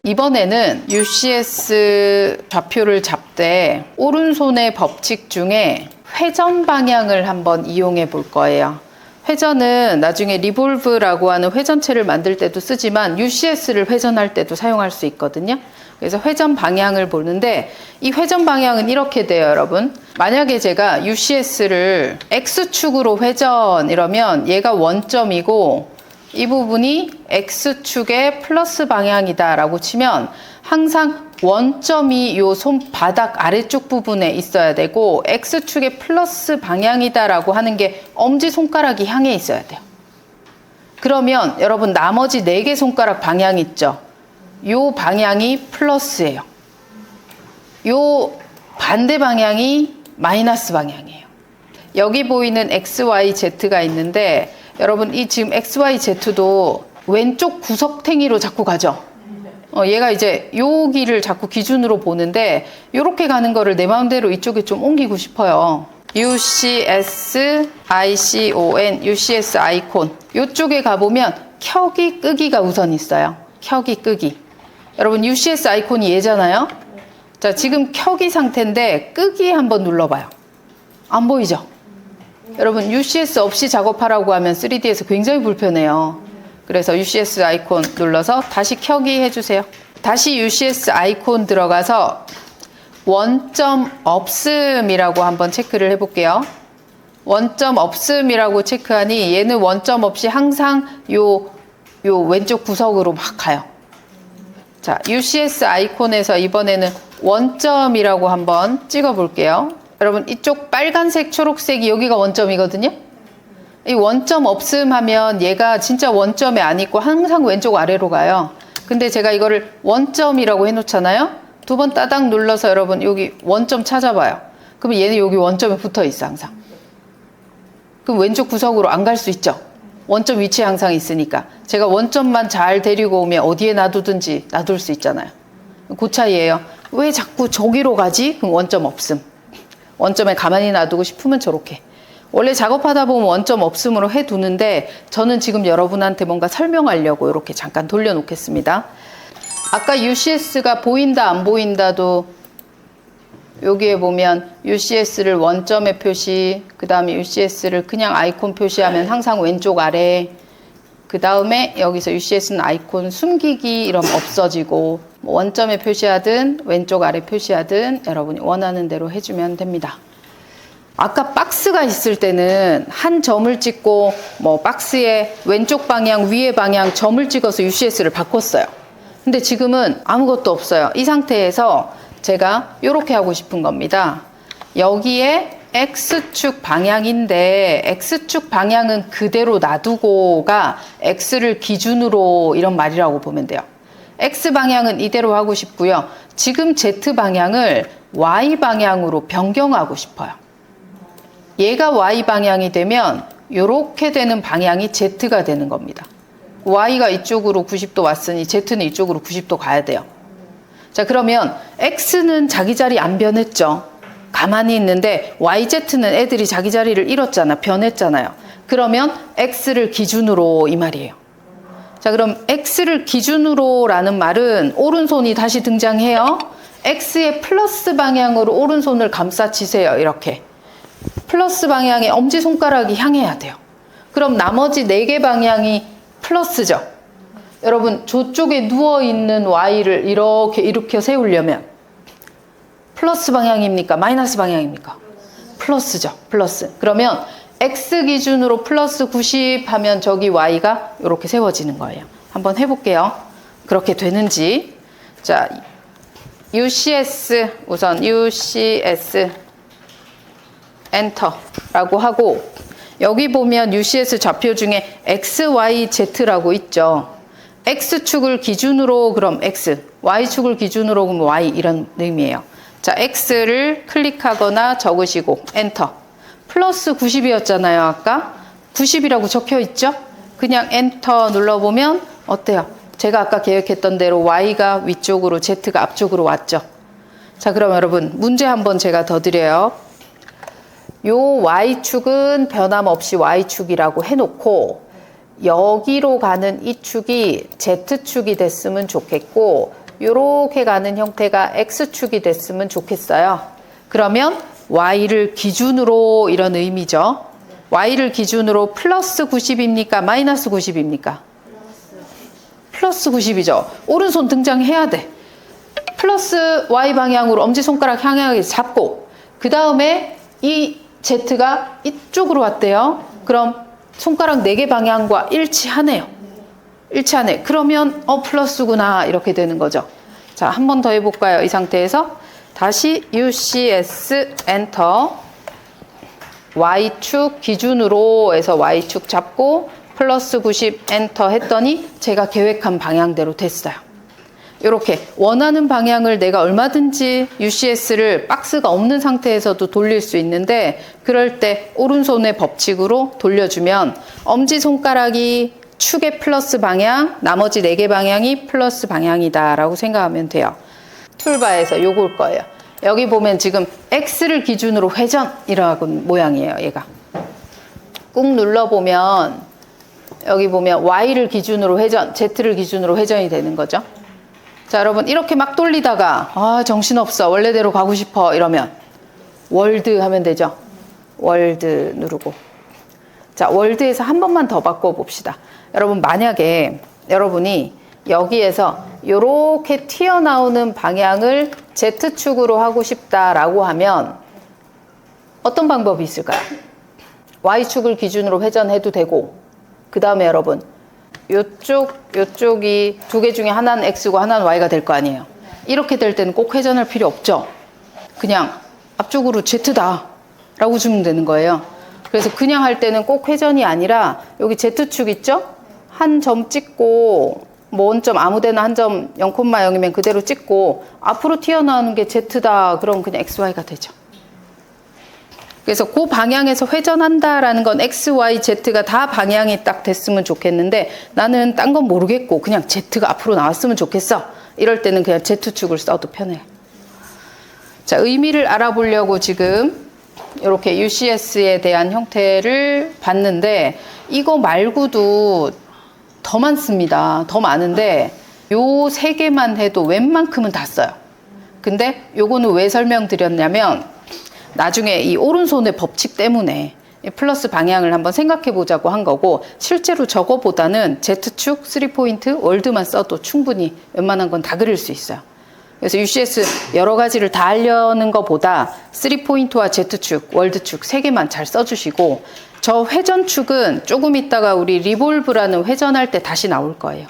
이번에는 UCS 좌표를 잡되 오른손의 법칙 중에 회전 방향을 한번 이용해 볼 거예요. 회전은 나중에 리볼브라고 하는 회전체를 만들 때도 쓰지만 UCS를 회전할 때도 사용할 수 있거든요. 그래서 회전 방향을 보는데 이 회전 방향은 이렇게 돼요, 여러분. 만약에 제가 UCS를 X축으로 회전 이러면 얘가 원점이고 이 부분이 X축의 플러스 방향이다 라고 치면 항상 원점이 요 손바닥 아래쪽 부분에 있어야 되고 X축의 플러스 방향이다 라고 하는 게 엄지손가락이 향해 있어야 돼요. 그러면 여러분 나머지 4개 손가락 방향 있죠? 요 방향이 플러스예요. 요 반대 방향이 마이너스 방향이에요. 여기 보이는 XYZ가 있는데 여러분 이 지금 XYZ도 왼쪽 구석탱이로 자꾸 가죠. 얘가 이제 여기를 자꾸 기준으로 보는데 이렇게 가는 거를 내 마음대로 이쪽에 좀 옮기고 싶어요. UCS, ICON, UCS 아이콘 이쪽에 가보면 켜기 끄기가 우선 있어요. 켜기 끄기. 여러분 UCS 아이콘이 얘잖아요. 자, 지금 켜기 상태인데 끄기 한번 눌러봐요. 안 보이죠? 여러분 UCS 없이 작업하라고 하면 3D에서 굉장히 불편해요. 그래서 UCS 아이콘 눌러서 다시 켜기 해주세요. 다시 UCS 아이콘 들어가서 원점 없음이라고 한번 체크를 해볼게요. 원점 없음이라고 체크하니 얘는 원점 없이 항상 요 왼쪽 구석으로 막 가요. 자, UCS 아이콘에서 이번에는 원점이라고 한번 찍어 볼게요. 여러분 이쪽 빨간색 초록색이 여기가 원점이거든요. 이 원점 없음 하면 얘가 진짜 원점에 안 있고 항상 왼쪽 아래로 가요. 근데 제가 이거를 원점이라고 해놓잖아요. 2번 따닥 눌러서 여러분 여기 원점 찾아봐요. 그러면 얘는 여기 원점에 붙어 있어 항상. 그럼 왼쪽 구석으로 안 갈 수 있죠. 원점 위치에 항상 있으니까. 제가 원점만 잘 데리고 오면 어디에 놔두든지 놔둘 수 있잖아요. 그 차이예요. 왜 자꾸 저기로 가지? 그럼 원점 없음. 원점에 가만히 놔두고 싶으면 저렇게. 원래 작업하다 보면 원점 없음으로 해두는데 저는 지금 여러분한테 뭔가 설명하려고 이렇게 잠깐 돌려놓겠습니다. 아까 UCS가 보인다 안 보인다도 여기에 보면 UCS를 원점에 표시, 그 다음에 UCS를 그냥 아이콘 표시하면 항상 왼쪽 아래, 그 다음에 여기서 UCS는 아이콘 숨기기 이러면 없어지고 원점에 표시하든 왼쪽 아래 표시하든 여러분이 원하는 대로 해주면 됩니다. 아까 박스가 있을 때는 한 점을 찍고 뭐 박스의 왼쪽 방향, 위에 방향 점을 찍어서 UCS를 바꿨어요. 근데 지금은 아무것도 없어요. 이 상태에서 제가 이렇게 하고 싶은 겁니다. 여기에 X축 방향인데 X축 방향은 그대로 놔두고가 X를 기준으로 이런 말이라고 보면 돼요. X 방향은 이대로 하고 싶고요. 지금 Z 방향을 Y 방향으로 변경하고 싶어요. 얘가 Y 방향이 되면 이렇게 되는 방향이 Z가 되는 겁니다. Y가 이쪽으로 90도 왔으니 Z는 이쪽으로 90도 가야 돼요. 자, 그러면 X는 자기 자리 안 변했죠. 가만히 있는데 YZ는 애들이 자기 자리를 잃었잖아. 변했잖아요. 그러면 X를 기준으로 이 말이에요. 자, 그럼 X를 기준으로 라는 말은 오른손이 다시 등장해요. X의 플러스 방향으로 오른손을 감싸치세요. 이렇게. 플러스 방향에 엄지손가락이 향해야 돼요. 그럼 나머지 4개 방향이 플러스죠. 여러분 저쪽에 누워있는 Y를 이렇게 일으켜 세우려면 플러스 방향입니까? 마이너스 방향입니까? 플러스죠. 플러스. 그러면 X 기준으로 플러스 90 하면 저기 Y가 이렇게 세워지는 거예요. 한번 해볼게요. 그렇게 되는지. 자, UCS 우선 UCS 엔터라고 하고 여기 보면 UCS 좌표 중에 XYZ라고 있죠. X축을 기준으로 그럼 X, Y축을 기준으로 그럼 Y 이런 의미예요. 자, X를 클릭하거나 적으시고 엔터. 플러스 90이었잖아요. 아까 90이라고 적혀 있죠? 그냥 엔터 눌러보면 어때요? 제가 아까 계획했던 대로 Y가 위쪽으로 Z가 앞쪽으로 왔죠. 자, 그럼 여러분 문제 한번 제가 더 드려요. 요 Y축은 변함없이 Y축이라고 해놓고 여기로 가는 이 축이 Z축이 됐으면 좋겠고 요렇게 가는 형태가 X축이 됐으면 좋겠어요. 그러면 Y를 기준으로 이런 의미죠. Y를 기준으로 플러스 90입니까? 마이너스 90입니까? 플러스 90이죠. 오른손 등장해야 돼. 플러스 Y 방향으로 엄지손가락 향하게 잡고 그 다음에 이 Z가 이쪽으로 왔대요. 그럼 손가락 4개 방향과 일치하네요. 일치하네. 그러면 플러스구나 이렇게 되는 거죠. 자, 한 번 더 해볼까요? 이 상태에서 다시 UCS 엔터 Y축 기준으로 해서 Y축 잡고 플러스 90 엔터 했더니 제가 계획한 방향대로 됐어요. 이렇게 원하는 방향을 내가 얼마든지 UCS를 박스가 없는 상태에서도 돌릴 수 있는데 그럴 때 오른손의 법칙으로 돌려주면 엄지손가락이 축의 플러스 방향, 나머지 4개 방향이 플러스 방향이다 라고 생각하면 돼요. 툴바에서 요걸 거예요. 여기 보면 지금 X를 기준으로 회전이라고 모양이에요. 얘가 꾹 눌러보면 여기 보면 Y를 기준으로 회전, Z를 기준으로 회전이 되는 거죠. 자, 여러분 이렇게 막 돌리다가 정신없어 원래대로 가고 싶어 이러면 월드 하면 되죠. 월드 누르고 자, 월드에서 한 번만 더 바꿔봅시다. 여러분 만약에 여러분이 여기에서 이렇게 튀어나오는 방향을 Z축으로 하고 싶다라고 하면 어떤 방법이 있을까요? Y축을 기준으로 회전해도 되고 그 다음에 여러분 요쪽이 2개 중에 하나는 X고 하나는 Y가 될 거 아니에요. 이렇게 될 때는 꼭 회전할 필요 없죠. 그냥 앞쪽으로 Z다 라고 주면 되는 거예요. 그래서 그냥 할 때는 꼭 회전이 아니라 여기 Z축 있죠? 한 점 찍고 뭐 원점 아무데나 한 점 0,0이면 그대로 찍고 앞으로 튀어나오는 게 Z다 그럼 그냥 XY가 되죠. 그래서 그 방향에서 회전한다라는 건 X, Y, Z가 다 방향이 딱 됐으면 좋겠는데 나는 딴 건 모르겠고 그냥 Z가 앞으로 나왔으면 좋겠어. 이럴 때는 그냥 Z축을 써도 편해요. 자, 의미를 알아보려고 지금 이렇게 UCS에 대한 형태를 봤는데 이거 말고도 더 많습니다. 더 많은데 요 3개만 해도 웬만큼은 다 써요. 근데 요거는 왜 설명드렸냐면 나중에 이 오른손의 법칙 때문에 플러스 방향을 한번 생각해 보자고 한 거고 실제로 저거보다는 Z축, 3포인트, 월드만 써도 충분히 웬만한 건 다 그릴 수 있어요. 그래서 UCS 여러 가지를 다 하려는 것보다 3포인트와 Z축, 월드축 3개만 잘 써주시고 저 회전축은 조금 있다가 우리 리볼브라는 회전할 때 다시 나올 거예요.